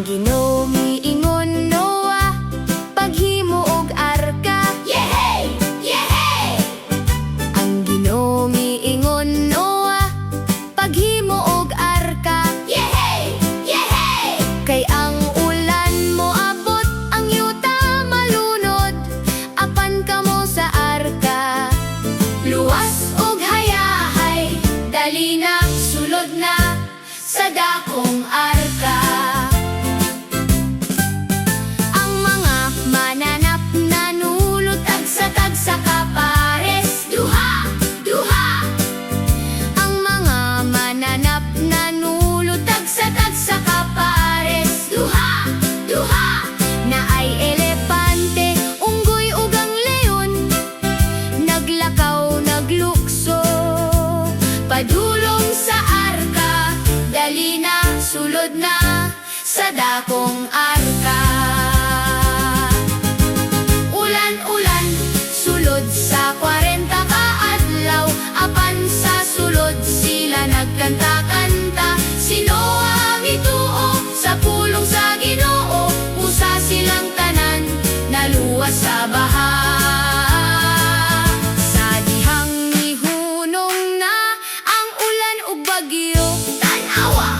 Ginoo miingon Noah, paghimo og arka. Yehey! Yehey! Ang Ginoo miingon Noah, paghimo og arka. Yehey! Yehey! Kay ang ulan moabot, ang yuta malunod, apan kamo sa arka. Luwas og hayahay, dali na, sulod na sa dakong arka. Ang mga mananap nanulot tagsa-tagsa ka pares. Duha, duha. Ang mga mananap nanulot tagsa-tagsa ka pares. Duha, duha. Naay elepante, unggoy ug ang leon, naglakaw naglukso, padulong sa arka. Dali na, sulod na sa dakong arka. Ulan-ulan, sulod sa 40 ka adlaw, apan sa sulod sila nagkanta-kanta. Si Noah mituo sa pulong sa Ginoo, usa silang tanan naluwas sa baha. Sa dihang mihunong na ang ulan ug bagyo, tan-awa